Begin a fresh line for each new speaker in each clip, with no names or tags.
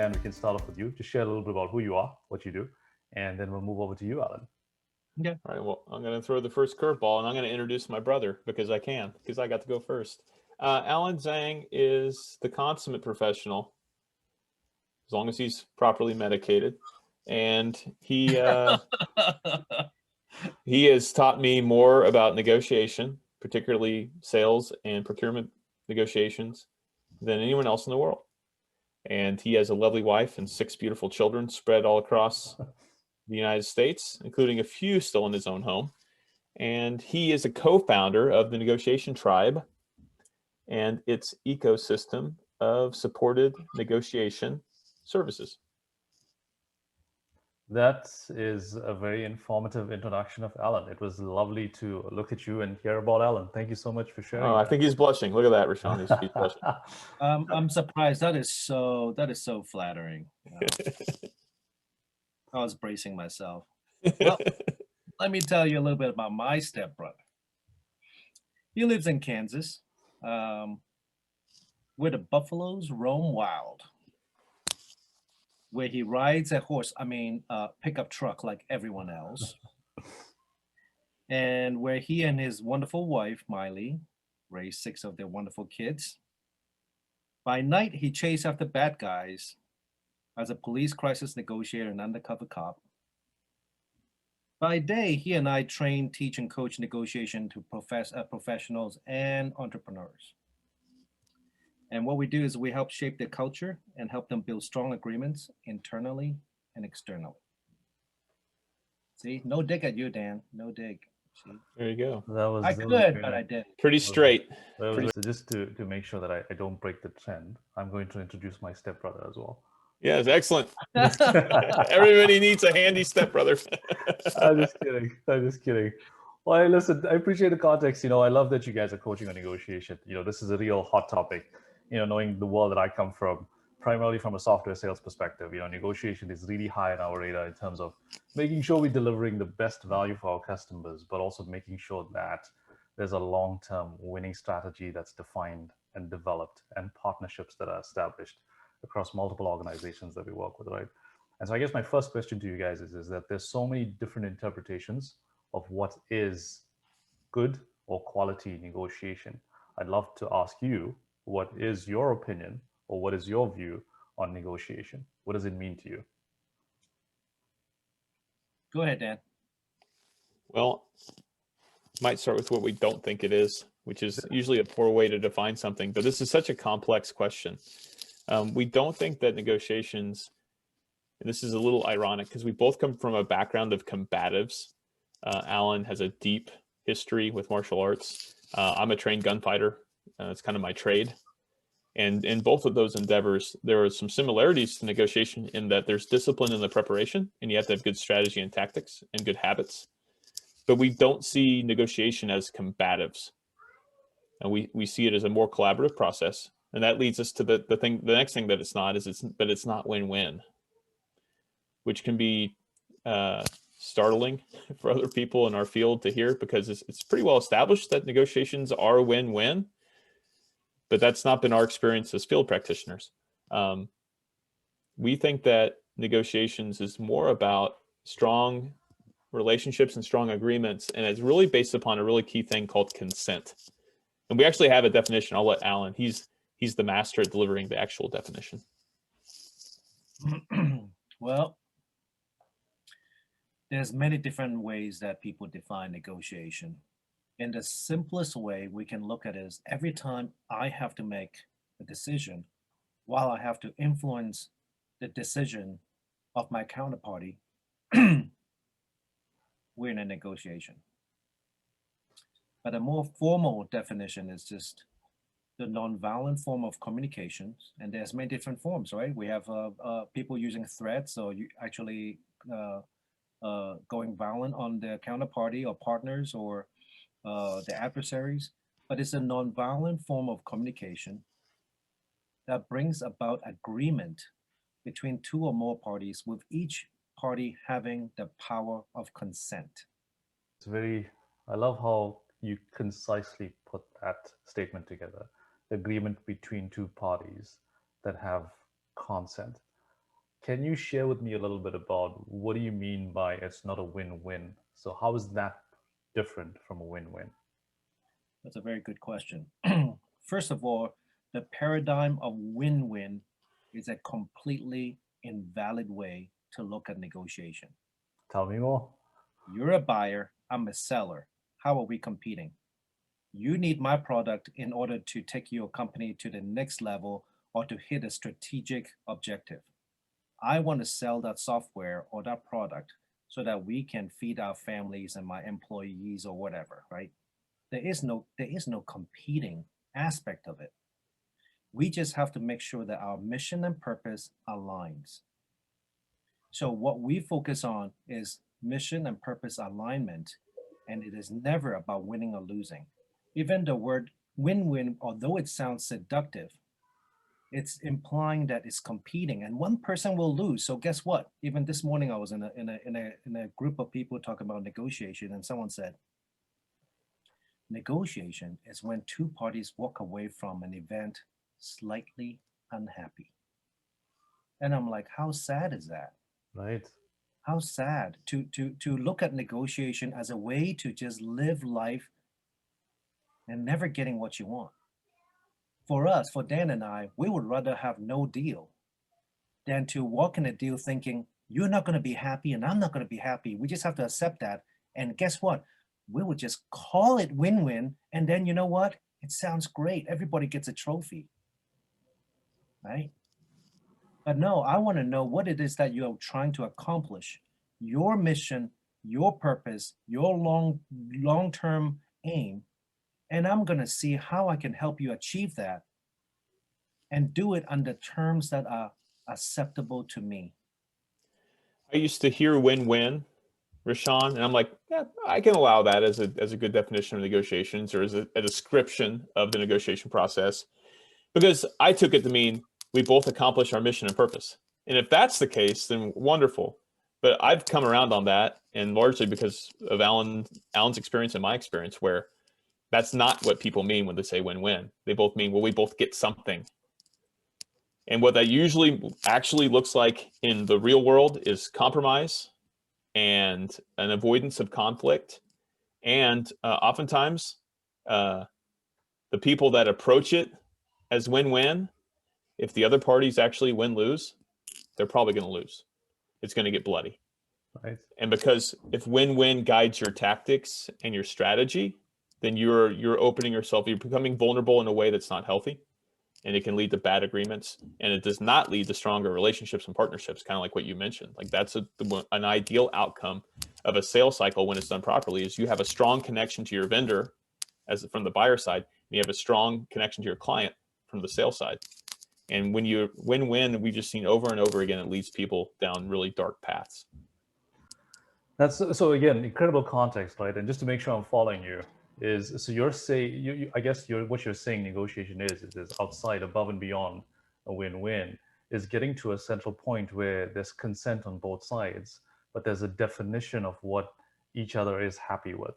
Dan, we can start off with you. Just share a little bit about who you are, what you do, and then we'll move over to you, Allan.
Yeah. All right. Well, I'm going to throw the first curveball, and I'm going to introduce my brother because I got to go first. Allan Tsang is the consummate professional, as long as he's properly medicated, and he he has taught me more about negotiation, particularly sales and procurement negotiations, than anyone else in the world. And he has a lovely wife and 6 beautiful children spread all across the United States, including a few still in his own home. And he is a co-founder of the Negotiation Tribe and its ecosystem of supported negotiation services.
That is a very informative introduction of Allan. It was lovely to look at you and hear about Allan. Thank you so much for sharing.
Oh, I think he's blushing. Look at that, Rashawn. He's blushing.
I'm surprised. That is so flattering. I was bracing myself. Well, let me tell you a little bit about my stepbrother. He lives in Kansas, where the buffaloes roam wild, where he rides a pickup truck like everyone else, and where he and his wonderful wife, Miley, raised 6 of their wonderful kids. By night, he chased after bad guys as a police crisis negotiator and undercover cop. By day, he and I train, teach, and coach negotiation to professionals and entrepreneurs. And what we do is we help shape their culture and help them build strong agreements internally and externally. See, no dig at you, Dan. No dig. See?
There you go.
I could, but I didn't.
Pretty straight.
So just to make sure that I don't break the trend, I'm going to introduce my stepbrother as well.
Yes, excellent. Everybody needs a handy stepbrother.
I'm just kidding. Well, listen, I appreciate the context. I love that you guys are coaching on negotiation. This is a real hot topic. Knowing the world that I come from, primarily from a software sales perspective, negotiation is really high on our radar in terms of making sure we're delivering the best value for our customers, but also making sure that there's a long-term winning strategy that's defined and developed and partnerships that are established across multiple organizations that we work with, right? And so I guess my first question to you guys is that there's so many different interpretations of what is good or quality negotiation. I'd love to ask you, what is your opinion or what is your view on negotiation? What does it mean to you?
Go ahead, Dan.
Well, might start with what we don't think it is, which is usually a poor way to define something, but this is such a complex question. We don't think that negotiations, and this is a little ironic because we both come from a background of combatives. Allan has a deep history with martial arts. I'm a trained gunfighter. It's kind of my trade. And in both of those endeavors, there are some similarities to negotiation in that there's discipline in the preparation, and you have to have good strategy and tactics and good habits. But we don't see negotiation as combatives. And we see it as a more collaborative process. And that leads us to the next thing that it's not is it's not win-win, which can be startling for other people in our field to hear, because it's pretty well established that negotiations are win-win, but that's not been our experience as field practitioners. We think that negotiations is more about strong relationships and strong agreements, and it's really based upon a really key thing called consent. And we actually have a definition. I'll let Allan, he's the master at delivering the actual definition.
Well, there's many different ways that people define negotiation. And the simplest way we can look at it is every time I have to make a decision, while I have to influence the decision of my counterparty, we're in a negotiation. But a more formal definition is just the nonviolent form of communications, and there's many different forms, right? We have people using threats, so you actually going violent on their counterparty or partners or their adversaries. But it's a nonviolent form of communication that brings about agreement between 2 or more parties, with each party having the power of consent.
I love how you concisely put that statement together. Agreement between 2 parties that have consent. Can you share with me a little bit about what do you mean by it's not a win-win? So how is that different from a win-win?
That's a very good question. First of all, the paradigm of win-win is a completely invalid way to look at negotiation.
Tell me more.
You're a buyer, I'm a seller. How are we competing? You need my product in order to take your company to the next level or to hit a strategic objective. I want to sell that software or that product so that we can feed our families and my employees or whatever, right? There is no competing aspect of it. We just have to make sure that our mission and purpose aligns. So what we focus on is mission and purpose alignment, and it is never about winning or losing. Even the word win-win, although it sounds seductive, it's implying that it's competing and one person will lose. So guess what? Even this morning I was in a group of people talking about negotiation, and someone said, negotiation is when two parties walk away from an event slightly unhappy. And I'm like, how sad is that?
Right.
How sad to look at negotiation as a way to just live life and never getting what you want. For us, for Dan and I, we would rather have no deal than to walk in a deal thinking, you're not going to be happy and I'm not going to be happy. We just have to accept that. And guess what? We would just call it win-win. And then you know what? It sounds great. Everybody gets a trophy, right? But no, I want to know what it is that you're trying to accomplish, your mission, your purpose, your long-term aim. And I'm going to see how I can help you achieve that and do it under terms that are acceptable to me.
I used to hear win-win, Rashawn, and I'm like, yeah, I can allow that as a good definition of negotiations, or as a description of the negotiation process, because I took it to mean we both accomplish our mission and purpose. And if that's the case, then wonderful. But I've come around on that, and largely because of Allan's experience and my experience, where that's not what people mean when they say win-win. They both mean, well, we both get something. And what that usually actually looks like in the real world is compromise and an avoidance of conflict. And oftentimes, the people that approach it as win-win, if the other parties actually win-lose, they're probably going to lose. It's going to get bloody.
Right.
And because if win-win guides your tactics and your strategy, then you're opening yourself, you're becoming vulnerable in a way that's not healthy, and it can lead to bad agreements, and it does not lead to stronger relationships and partnerships, kind of like what you mentioned. Like that's an ideal outcome of a sales cycle when it's done properly, is you have a strong connection to your vendor as from the buyer side, and you have a strong connection to your client from the sales side. And when you win-win, we've just seen over and over again, it leads people down really dark paths.
That's so again, incredible context, right? And just to make sure I'm following you, is so you're saying I guess what you're saying negotiation is outside, above and beyond a win-win, is getting to a central point where there's consent on both sides, but there's a definition of what each other is happy with,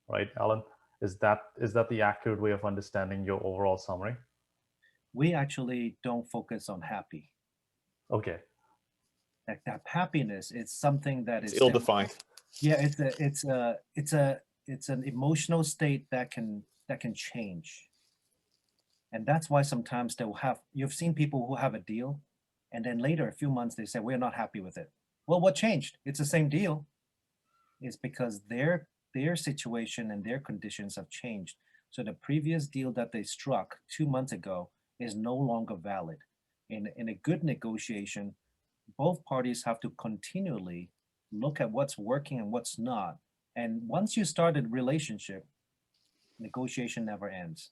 right, Allan? Is that the accurate way of understanding your overall summary?
We actually don't focus on happy.
Okay.
Like that happiness is something that is
ill-defined.
Yeah, it's an emotional state that can change. And that's why sometimes you've seen people who have a deal and then later a few months they say, we're not happy with it. Well, what changed? It's the same deal. It's because their situation and their conditions have changed. So the previous deal that they struck 2 months ago is no longer valid. In a good negotiation, both parties have to continually look at what's working and what's not. And once you start a relationship, negotiation never ends.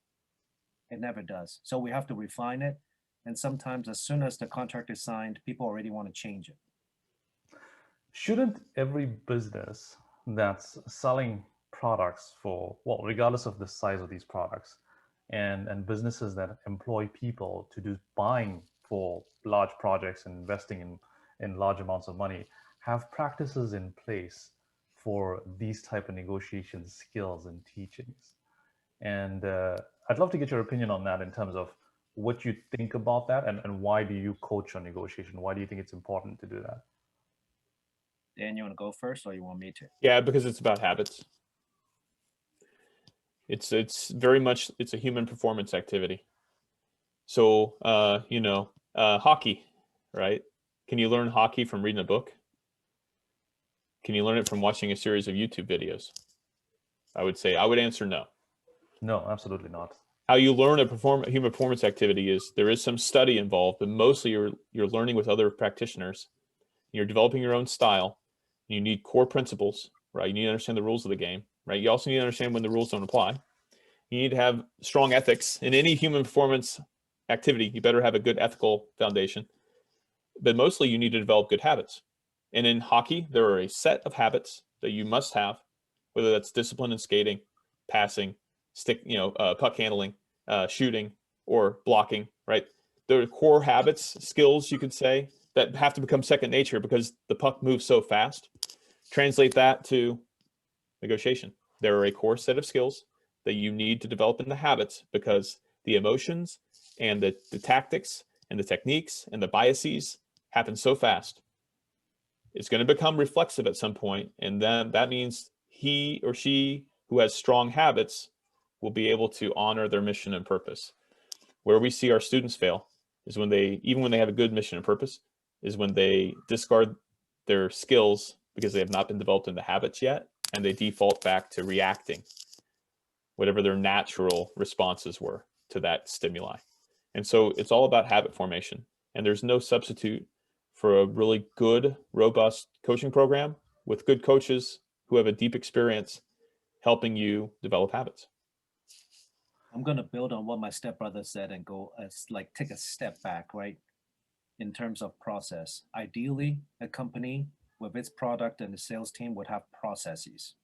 It never does. So we have to refine it. And sometimes as soon as the contract is signed, people already want to change it.
Shouldn't every business that's selling products regardless of the size of these products, and businesses that employ people to do buying for large projects and investing in large amounts of money, have practices in place for these type of negotiation skills and teachings? And I'd love to get your opinion on that in terms of what you think about that, and why do you coach on negotiation? Why do you think it's important to do that?
Dan, you want to go first, or you want me to?
Yeah, because it's about habits. It's very much, it's a human performance activity. So hockey, right? Can you learn hockey from reading a book? Can you learn it from watching a series of YouTube videos? I would answer no.
No, absolutely not.
How you learn a human performance activity is there is some study involved, but mostly you're learning with other practitioners. You're developing your own style. You need core principles, right? You need to understand the rules of the game, right? You also need to understand when the rules don't apply. You need to have strong ethics. In any human performance activity, you better have a good ethical foundation. But mostly you need to develop good habits. And in hockey, there are a set of habits that you must have, whether that's discipline in skating, passing, puck handling, shooting, or blocking, right? There are core habits, skills, you could say, that have to become second nature because the puck moves so fast. Translate that to negotiation. There are a core set of skills that you need to develop in the habits because the emotions and the tactics and the techniques and the biases happen so fast. It's going to become reflexive at some point, and then that means he or she who has strong habits will be able to honor their mission and purpose. Where we see our students fail is when even when they have a good mission and purpose, is when they discard their skills because they have not been developed in the habits yet, and they default back to reacting, whatever their natural responses were to that stimuli. And so it's all about habit formation, and there's no substitute for a really good, robust coaching program with good coaches who have a deep experience helping you develop habits.
I'm going to build on what my stepbrother said and go take a step back, right? In terms of process, ideally, a company with its product and the sales team would have processes.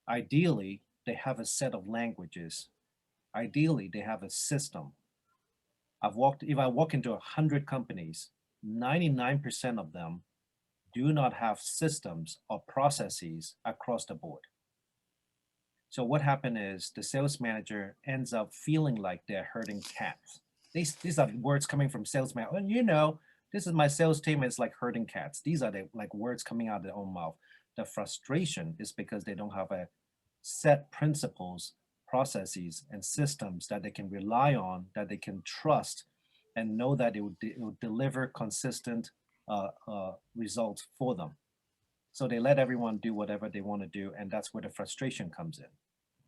Ideally, they have a set of languages. Ideally, they have a system. If I walk into 100 companies, 99% of them do not have systems or processes across the board. So what happened is the sales manager ends up feeling like they're herding cats. These are words coming from sales manager. And this is my sales team. It's like herding cats. These are the words coming out of their own mouth. The frustration is because they don't have a set principles, processes, and systems that they can rely on, that they can trust, and know that it will deliver consistent results for them. So they let everyone do whatever they want to do, and that's where the frustration comes in.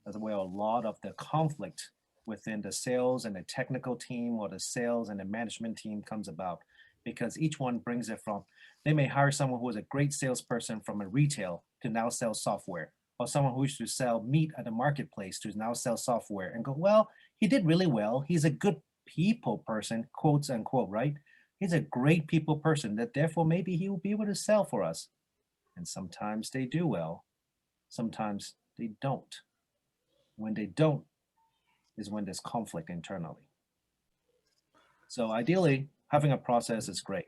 That's where a lot of the conflict within the sales and the technical team or the sales and the management team comes about, because each one brings it from, they may hire someone who is a great salesperson from a retail to now sell software, or someone who used to sell meat at the marketplace to now sell software, and go, well, he did really well. He's a good people person, quotes unquote, right? He's a great people person, that therefore maybe he will be able to sell for us. And sometimes they do well, sometimes they don't. When they don't is when there's conflict internally. So ideally, having a process is great.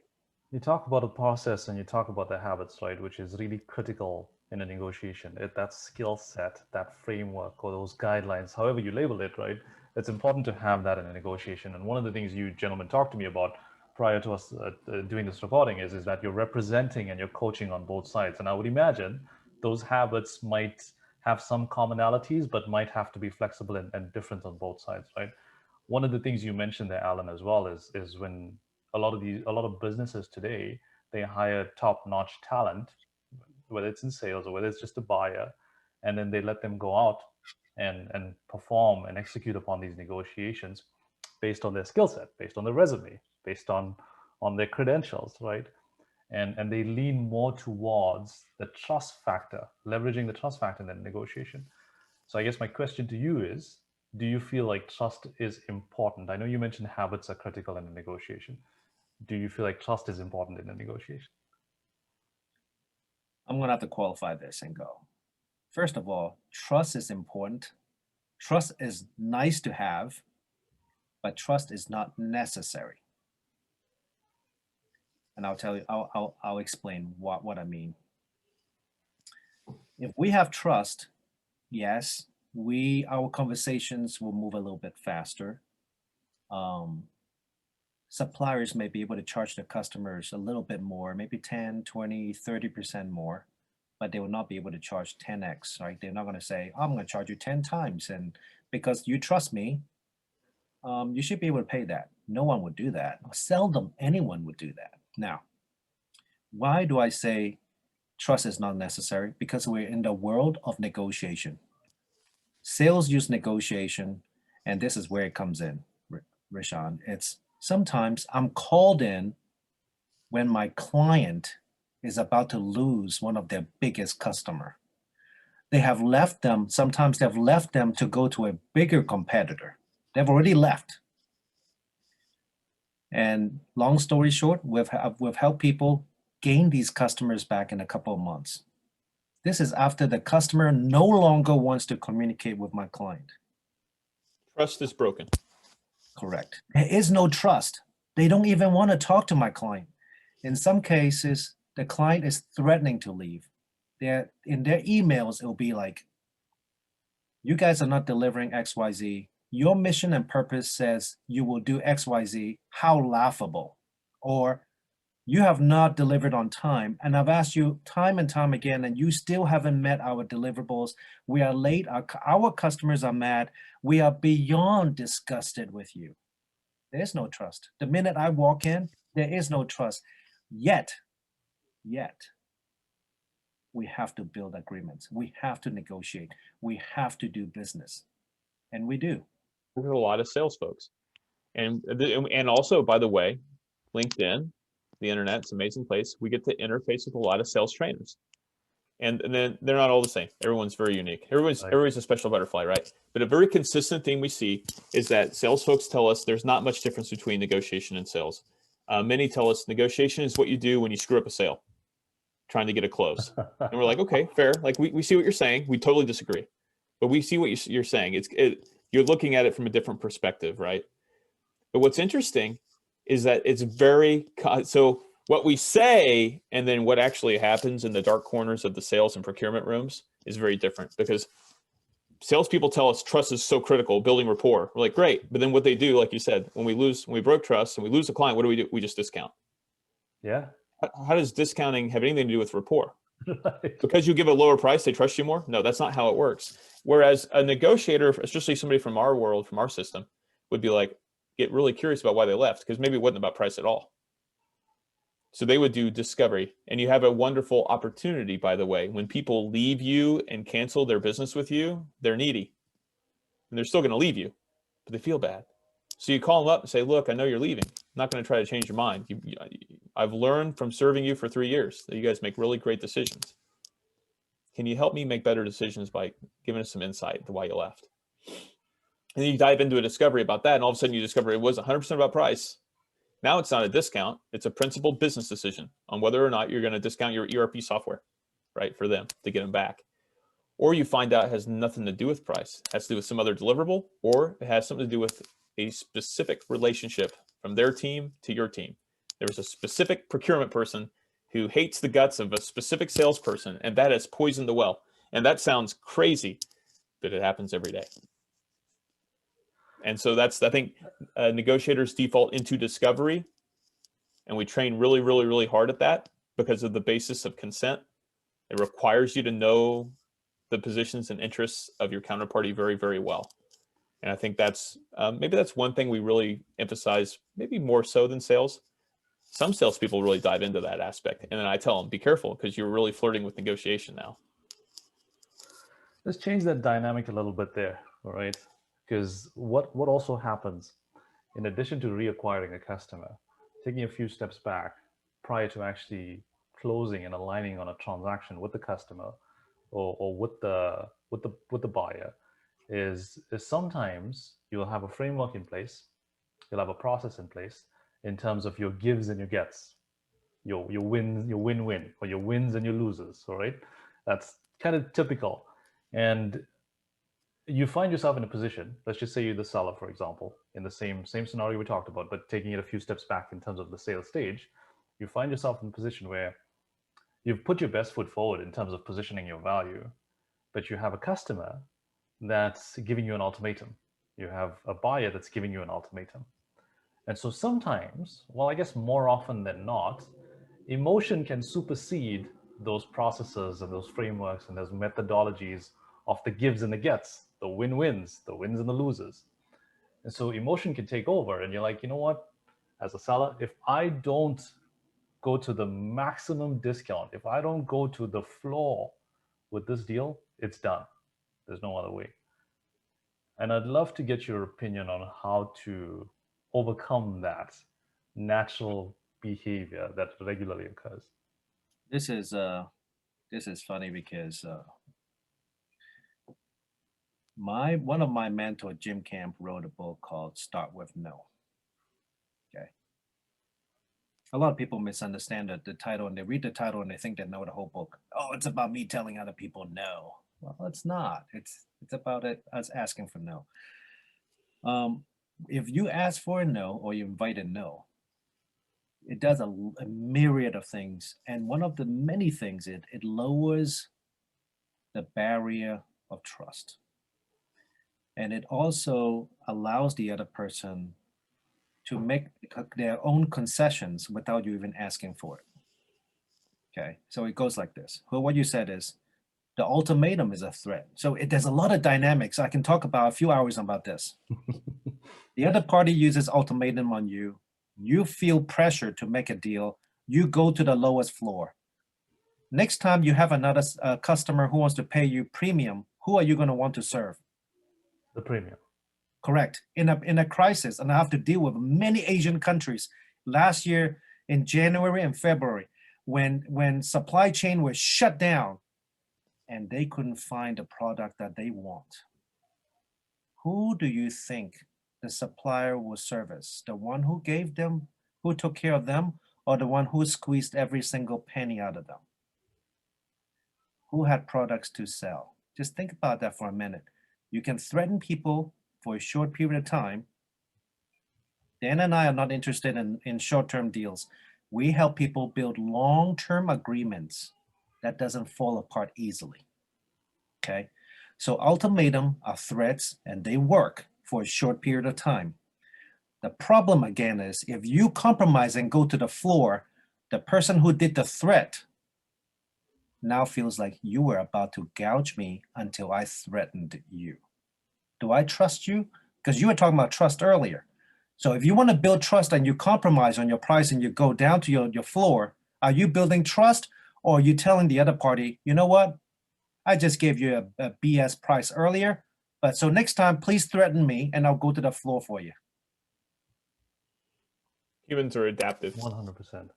You talk about the process and you talk about the habits, right, which is really critical in a negotiation. That skill set, that framework, or those guidelines, however you label it, right, it's important to have that in a negotiation. And one of the things you gentlemen talked to me about prior to us doing this recording is that you're representing and you're coaching on both sides. And I would imagine those habits might have some commonalities, but might have to be flexible and different on both sides, right? One of the things you mentioned there, Allan, as well, is when a lot of businesses today, they hire top-notch talent, whether it's in sales or whether it's just a buyer, and then they let them go out and perform and execute upon these negotiations based on their skill set, based on their resume, based on their credentials, right? And they lean more towards the trust factor, leveraging the trust factor in the negotiation. So I guess my question to you is, do you feel like trust is important? I know you mentioned habits are critical in a negotiation. Do you feel like trust is important in a negotiation?
I'm going to have to qualify this and go. First of all, trust is important. Trust is nice to have, but trust is not necessary. And I'll tell you, I'll explain what I mean. If we have trust, yes, our conversations will move a little bit faster. suppliers may be able to charge their customers a little bit more, maybe 10, 20, 30% more, but they will not be able to charge 10x, right? They're not going to say, I'm going to charge you 10 times. And because you trust me, you should be able to pay that. No one would do that. Seldom anyone would do that. Now, why do I say trust is not necessary? Because we're in the world of negotiation. Sales use negotiation, and this is where it comes in, Rishan. It's sometimes I'm called in when my client is about to lose one of their biggest customer. They have left them, sometimes they've left them to go to a bigger competitor. They've already left. And long story short, we've helped people gain these customers back in a couple of months. This is after the customer no longer wants to communicate with my client.
Trust is broken.
Correct. There is no trust. They don't even want to talk to my client. In some cases, the client is threatening to leave. In their emails, it will be like, you guys are not delivering XYZ. Your mission and purpose says you will do XYZ. How laughable. Or you have not delivered on time, and I've asked you time and time again, and you still haven't met our deliverables. We are late. Our customers are mad. We are beyond disgusted with you. There's no trust. The minute I walk in, there is no trust. Yet, we have to build agreements. We have to negotiate. We have to do business. And we do.
There's a lot of sales folks. And also, by the way, LinkedIn, the internet's an amazing place. We get to interface with a lot of sales trainers. And then they're not all the same. Everyone's very unique. Everybody's a special butterfly, right? But a very consistent thing we see is that sales folks tell us there's not much difference between negotiation and sales. Many tell us negotiation is what you do when you screw up a sale, trying to get a close. And we're like, okay, fair. Like we see what you're saying. We totally disagree. But we see what you're saying. You're looking at it from a different perspective, right? But what's interesting is that it's so what we say and then what actually happens in the dark corners of the sales and procurement rooms is very different, because salespeople tell us trust is so critical, building rapport. We're like, great. But then what they do, like you said, when we broke trust and we lose a client, what do? We just discount.
Yeah.
How does discounting have anything to do with rapport? Because you give a lower price, they trust you more? No, that's not how it works. Whereas a negotiator, especially somebody from our world, from our system, would be like, get really curious about why they left, because maybe it wasn't about price at all. So they would do discovery. And you have a wonderful opportunity, by the way. When people leave you and cancel their business with you, they're needy. And they're still going to leave you, but they feel bad. So you call them up and say, look, I know you're leaving. I'm not going to try to change your mind. I've learned from serving you for 3 years that you guys make really great decisions. Can you help me make better decisions by giving us some insight into why you left? And then you dive into a discovery about that, and all of a sudden you discover it was 100% about price. Now it's not a discount. It's a principled business decision on whether or not you're going to discount your ERP software, right, for them to get them back. Or you find out it has nothing to do with price. It has to do with some other deliverable, or it has something to do with a specific relationship from their team to your team. There's a specific procurement person who hates the guts of a specific salesperson, and that has poisoned the well. And that sounds crazy, but it happens every day. And so that's, I think, negotiators default into discovery, and we train really, really, really hard at that because of the basis of consent. It requires you to know the positions and interests of your counterparty very, very well. And I think that's, maybe that's one thing we really emphasize, maybe more so than sales. Some salespeople really dive into that aspect. And then I tell them, be careful, because you're really flirting with negotiation now.
Let's change that dynamic a little bit there, all right? Because what also happens, in addition to reacquiring a customer, taking a few steps back prior to actually closing and aligning on a transaction with the customer or with the buyer, is sometimes you'll have a framework in place, you'll have a process in place in terms of your gives and your gets, your wins, your win-win, or your wins and your losers, all right? That's kind of typical. And you find yourself in a position, let's just say you're the seller, for example, in the same scenario we talked about, but taking it a few steps back in terms of the sales stage, you find yourself in a position where you've put your best foot forward in terms of positioning your value, but you have a customer that's giving you an ultimatum. You have a buyer that's giving you an ultimatum. And so sometimes, well, I guess more often than not, emotion can supersede those processes and those frameworks and those methodologies of the gives and the gets, the win-wins, the wins and the losers. And so emotion can take over, and you're like, you know what? As a seller, if I don't go to the maximum discount, if I don't go to the floor with this deal, it's done. There's no other way. And I'd love to get your opinion on how to overcome that natural behavior that regularly occurs.
This is funny because one of my mentor, Jim Camp, wrote a book called Start With No. Okay. A lot of people misunderstand the title, and they read the title and they think they know the whole book. Oh, it's about me telling other people no. Well, it's not. It's about us asking for no. If you ask for a no or you invite a no, it does a myriad of things. And one of the many things, it lowers the barrier of trust. And it also allows the other person to make their own concessions without you even asking for it. Okay, so it goes like this. Well, what you said is, the ultimatum is a threat. So there's a lot of dynamics. I can talk about a few hours about this. The other party uses ultimatum on you. You feel pressure to make a deal. You go to the lowest floor. Next time you have another customer who wants to pay you premium, who are you going to want to serve?
The premium.
Correct. In a crisis, and I have to deal with many Asian countries. Last year in January and February, when supply chain was shut down and they couldn't find a product that they want, who do you think the supplier will service? The one who gave them, who took care of them, or the one who squeezed every single penny out of them? Who had products to sell? Just think about that for a minute. You can threaten people for a short period of time. Dan and I are not interested in short-term deals. We help people build long-term agreements that doesn't fall apart easily. Okay? So ultimatum are threats, and they work for a short period of time. The problem again is if you compromise and go to the floor, the person who did the threat now feels like you were about to gouge me until I threatened you. Do I trust you? Because you were talking about trust earlier. So if you want to build trust and you compromise on your price and you go down to your floor, are you building trust, or are you telling the other party, you know what? I just gave you a BS price earlier, but so next time, please threaten me and I'll go to the floor for you.
Humans are adaptive.
100%.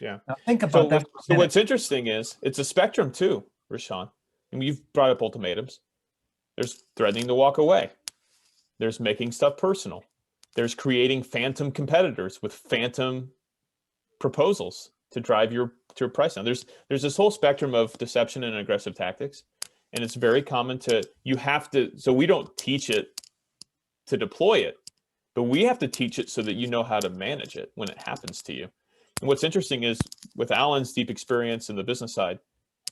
Yeah.
Now think about that.
So what's interesting is it's a spectrum too, Rashawn. I mean, you've brought up ultimatums. There's threatening to walk away. There's making stuff personal. There's creating phantom competitors with phantom proposals to drive your price down. There's this whole spectrum of deception and aggressive tactics. And it's very common so we don't teach it to deploy it, but we have to teach it so that you know how to manage it when it happens to you. And what's interesting is with Allan's deep experience in the business side,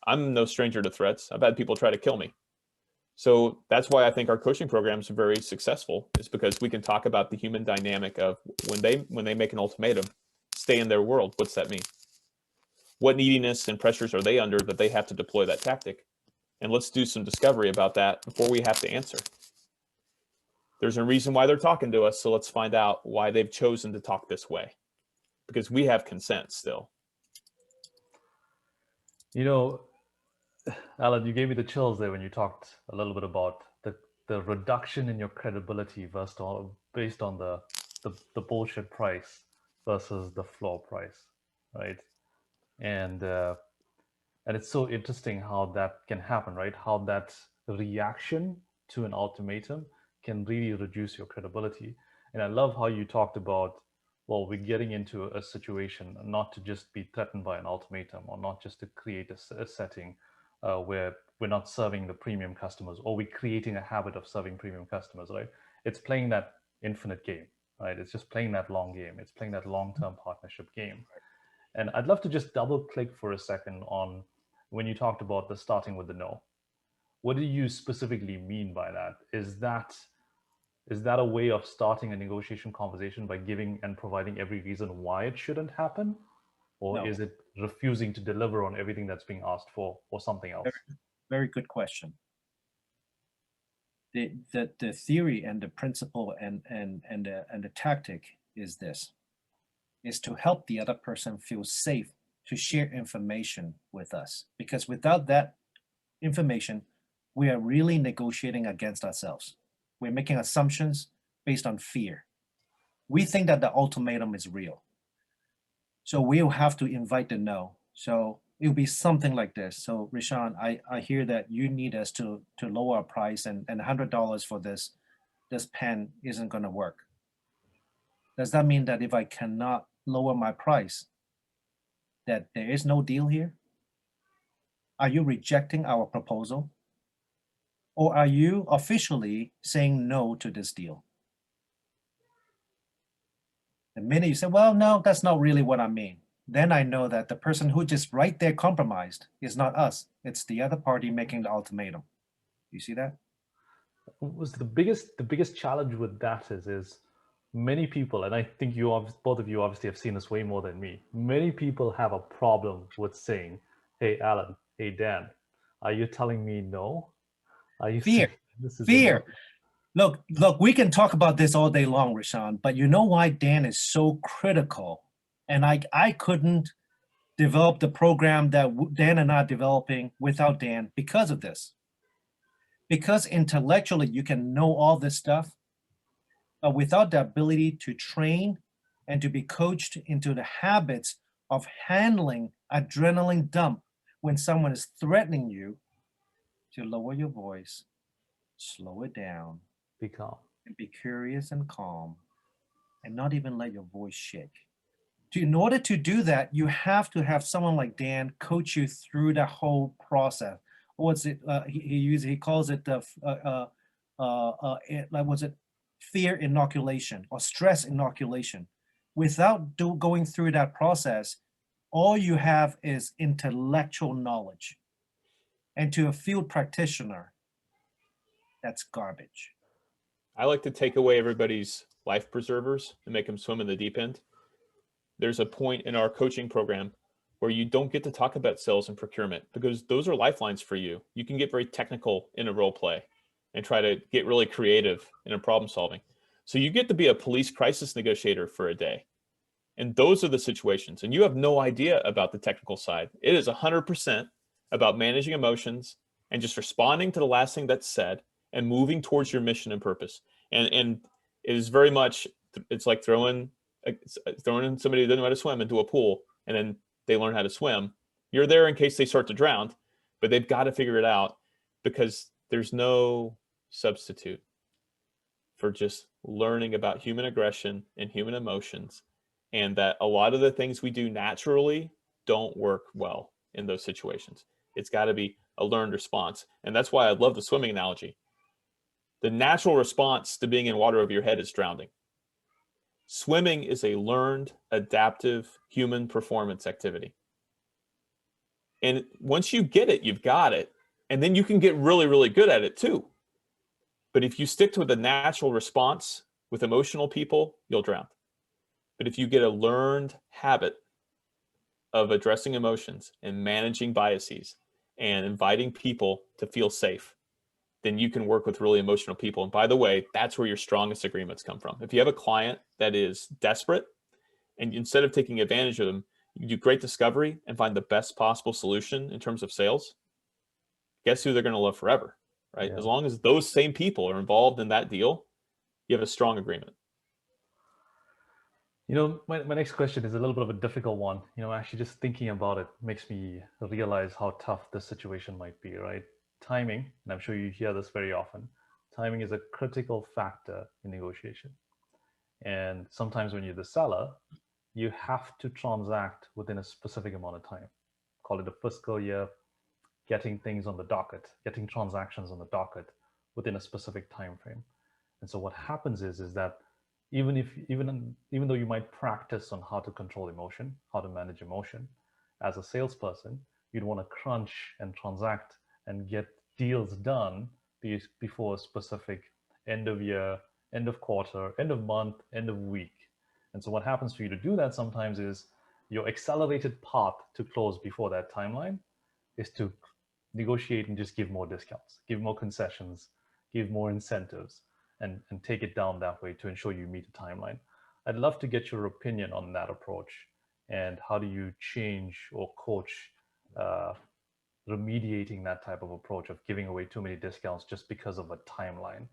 I'm no stranger to threats. I've had people try to kill me. So that's why I think our coaching programs are very successful, is because we can talk about the human dynamic of when they make an ultimatum, stay in their world. What's that mean? What neediness and pressures are they under that they have to deploy that tactic? And let's do some discovery about that before we have to answer. There's a reason why they're talking to us, so let's find out why they've chosen to talk this way. Because we have consent still.
You know, Allan, you gave me the chills there when you talked a little bit about the reduction in your credibility based on the bullshit price versus the floor price, right? And it's so interesting how that can happen, right? How that reaction to an ultimatum can really reduce your credibility. And I love how you talked about, well, we're getting into a situation not to just be threatened by an ultimatum, or not just to create a setting where we're not serving the premium customers, or we're creating a habit of serving premium customers, right? It's playing that infinite game, right? It's just playing that long game. It's playing that long-term partnership game. And I'd love to just double click for a second on when you talked about the starting with the no. What do you specifically mean by that? Is that is that a way of starting a negotiation conversation by giving and providing every reason why it shouldn't happen? Or
No.
is it refusing to deliver on everything that's being asked for, or something else?
Very good question. The theory and the principle and the tactic is this, is to help the other person feel safe to share information with us. Because without that information, we are really negotiating against ourselves. We're making assumptions based on fear. We think that the ultimatum is real. So we'll have to invite the no. So it'll be something like this. So Rishan, I hear that you need us to lower our price, and $100 for this pen isn't going to work. Does that mean that if I cannot lower my price, that there is no deal here? Are you rejecting our proposal? Or are you officially saying no to this deal? The minute you say, well, no, that's not really what I mean, then I know that the person who just right there compromised is not us. It's the other party making the ultimatum. You see that?
Was the biggest challenge with that is many people, and I think both of you obviously have seen this way more than me. Many people have a problem with saying, "Hey, Alan, hey, Dan, are you telling me no? Are you
Fear,
saying this is
fear. Look, we can talk about this all day long, Rishan, but you know why Dan is so critical? And I couldn't develop the program that Dan and I are developing without Dan because of this. Because intellectually you can know all this stuff, but without the ability to train and to be coached into the habits of handling adrenaline dump when someone is threatening you, to lower your voice, slow it down,
be calm,
and be curious and calm, and not even let your voice shake. In order to do that, you have to have someone like Dan coach you through the whole process. What's it? He calls it the like was it fear inoculation or stress inoculation. Without going through that process, all you have is intellectual knowledge. And to a field practitioner, that's garbage.
I like to take away everybody's life preservers and make them swim in the deep end. There's a point in our coaching program where you don't get to talk about sales and procurement because those are lifelines for you. You can get very technical in a role play and try to get really creative in a problem solving. So you get to be a police crisis negotiator for a day. And those are the situations. And you have no idea about the technical side. It is 100% about managing emotions and just responding to the last thing that's said and moving towards your mission and purpose. And it is very much, it's like throwing somebody who doesn't know how to swim into a pool and then they learn how to swim. You're there in case they start to drown, but they've got to figure it out because there's no substitute for just learning about human aggression and human emotions, and that a lot of the things we do naturally don't work well in those situations. It's got to be a learned response. And that's why I love the swimming analogy. The natural response to being in water over your head is drowning. Swimming is a learned, adaptive human performance activity. And once you get it, you've got it. And then you can get really, really good at it too. But if you stick to the natural response with emotional people, you'll drown. But if you get a learned habit of addressing emotions and managing biases and inviting people to feel safe, then you can work with really emotional people. And by the way, that's where your strongest agreements come from. If you have a client that is desperate, and instead of taking advantage of them, you do great discovery and find the best possible solution in terms of sales, guess who they're going to love forever, right?
Yeah.
As long as those same people are involved in that deal, you have a strong agreement.
You know, my next question is a little bit of a difficult one. You know, actually just thinking about it makes me realize how tough this situation might be, right? Timing, and I'm sure you hear this very often, timing is a critical factor in negotiation. And sometimes when you're the seller, you have to transact within a specific amount of time. Call it a fiscal year, getting things on the docket, getting transactions on the docket within a specific time frame. And so what happens is that even though you might practice on how to control emotion, how to manage emotion, as a salesperson, you'd want to crunch and transact and get deals done before a specific end of year, end of quarter, end of month, end of week. And so what happens for you to do that sometimes is your accelerated path to close before that timeline is to negotiate and just give more discounts, give more concessions, give more incentives, and take it down that way to ensure you meet the timeline. I'd love to get your opinion on that approach, and how do you change or coach remediating that type of approach of giving away too many discounts just because of a timeline?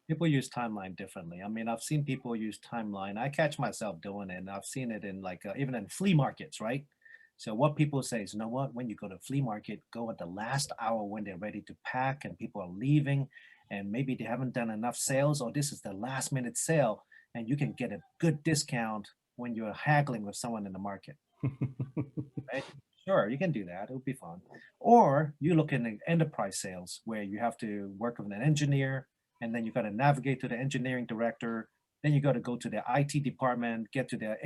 People use timeline differently. I mean, I've seen people use timeline. I catch myself doing it, and I've seen it in like even in flea markets, right? So what people say is, you know what? When you go to flea market, go at the last hour when they're ready to pack and people are leaving, and maybe they haven't done enough sales, or this is the last minute sale, and you can get a good discount when you're haggling with someone in the market. Right? Sure, you can do that. It would be fun. Or you look in the enterprise sales where you have to work with an engineer, and then you got to navigate to the engineering director. Then you got to go to the IT department, get to their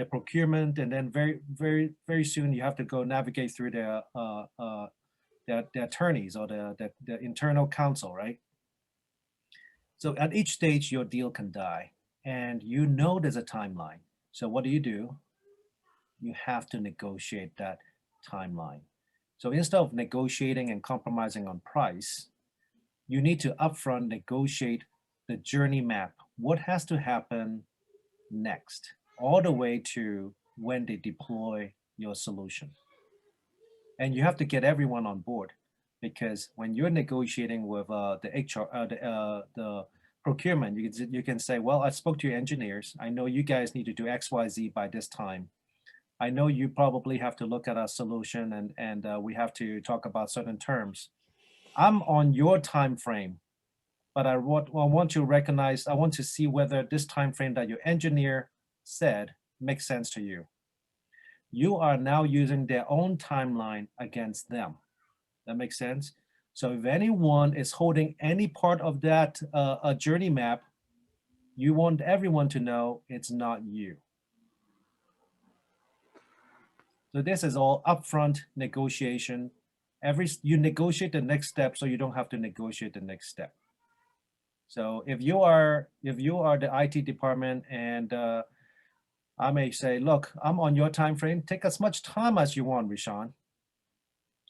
procurement, and then very soon you have to go navigate through their attorneys or the internal counsel, right? So at each stage, your deal can die, and you know there's a timeline. So what do? You have to negotiate that timeline. So instead of negotiating and compromising on price, you need to upfront negotiate the journey map. What has to happen next, all the way to when they deploy your solution. And you have to get everyone on board, because when you're negotiating with the HR, the procurement, you can say, well, I spoke to your engineers. I know you guys need to do X, Y, Z by this time. I know you probably have to look at our solution, and we have to talk about certain terms. I'm on your time frame, but I want to recognize, I want to see whether this time frame that your engineer said makes sense to you. You are now using their own timeline against them. That makes sense? So if anyone is holding any part of that journey map, you want everyone to know it's not you. So this is all upfront negotiation. You negotiate the next step, so you don't have to negotiate the next step. So if you are the IT department, and I may say, look, I'm on your time frame. Take as much time as you want, Rishan.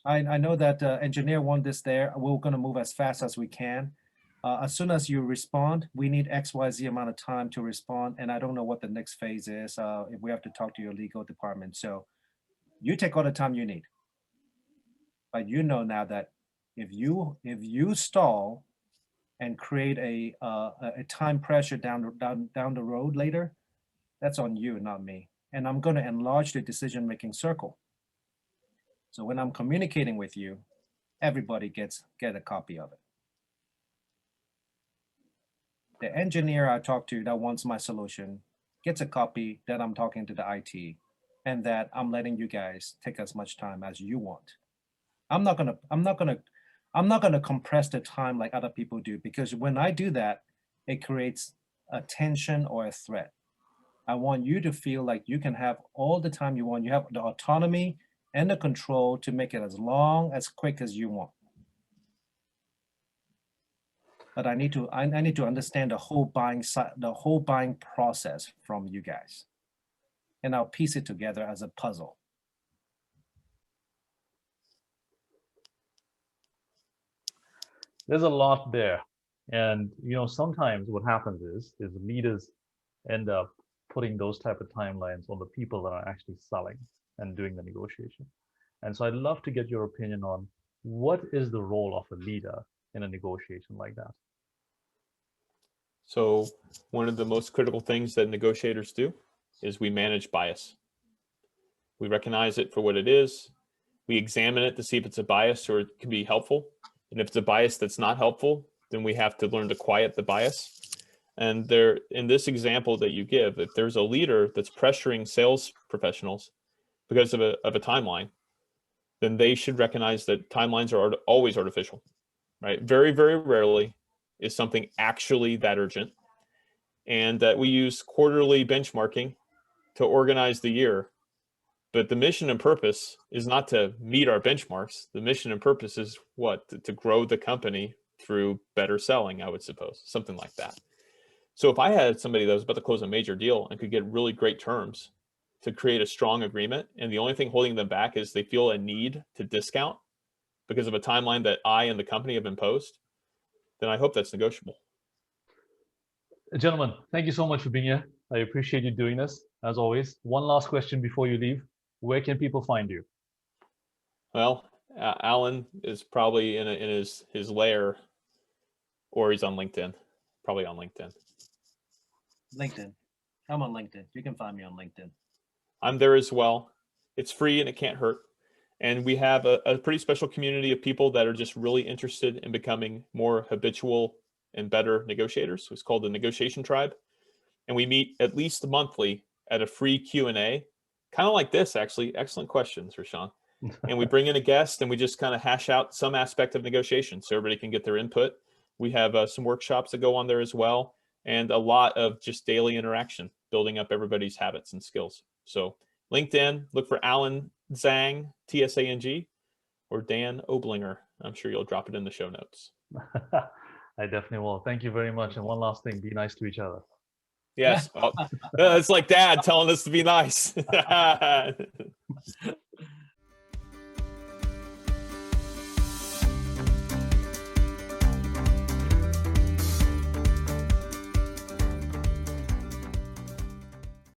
I know that engineer want this there. We're going to move as fast as we can. As soon as you respond, we need XYZ amount of time to respond. And I don't know what the next phase is. If we have to talk to your legal department. So you take all the time you need. But you know now that if you stall and create a time pressure down the road later, that's on you, not me. And I'm going to enlarge the decision-making circle. So when I'm communicating with you, everybody get a copy of it. The engineer I talk to that wants my solution gets a copy that I'm talking to the IT, and that I'm letting you guys take as much time as you want. I'm not gonna compress the time like other people do, because when I do that, it creates a tension or a threat. I want you to feel like you can have all the time you want. You have the autonomy and the control to make it as long, as quick as you want. But I need to understand the whole buying process from you guys, and I'll piece it together as a puzzle.
There's a lot there, and sometimes what happens is leaders end up putting those type of timelines on the people that are actually selling and doing the negotiation. And so I'd love to get your opinion on what is the role of a leader in a negotiation like that.
So one of the most critical things that negotiators do is we manage bias. We recognize it for what it is. We examine it to see if it's a bias or it can be helpful. And if it's a bias that's not helpful, then we have to learn to quiet the bias. And there, in this example that you give, if there's a leader that's pressuring sales professionals because of a timeline, then they should recognize that timelines are always artificial, right? Very, very rarely is something actually that urgent. And that we use quarterly benchmarking to organize the year. But the mission and purpose is not to meet our benchmarks. The mission and purpose is what? To grow the company through better selling, I would suppose, something like that. So if I had somebody that was about to close a major deal and could get really great terms to create a strong agreement, and the only thing holding them back is they feel a need to discount because of a timeline that I and the company have imposed, then I hope that's negotiable.
Gentlemen, thank you so much for being here. I appreciate you doing this, as always. One last question before you leave. Where can people find you?
Well, Allan is probably in his lair, or he's on LinkedIn. Probably on LinkedIn.
LinkedIn. I'm on LinkedIn. You can find me on LinkedIn.
I'm there as well. It's free and it can't hurt. And we have a pretty special community of people that are just really interested in becoming more habitual and better negotiators. It's called the Negotiation Tribe. And we meet at least monthly at a free Q&A, kind of like this, actually. Excellent questions, Rashawn. And we bring in a guest and we just kind of hash out some aspect of negotiation so everybody can get their input. We have some workshops that go on there as well, and a lot of just daily interaction, building up everybody's habits and skills. So LinkedIn, look for Allan Tsang, Tsang, or Dan Oblinger. I'm sure you'll drop it in the show notes.
I definitely will. Thank you very much. And one last thing, be nice to each other.
Yes. It's like Dad telling us to be nice.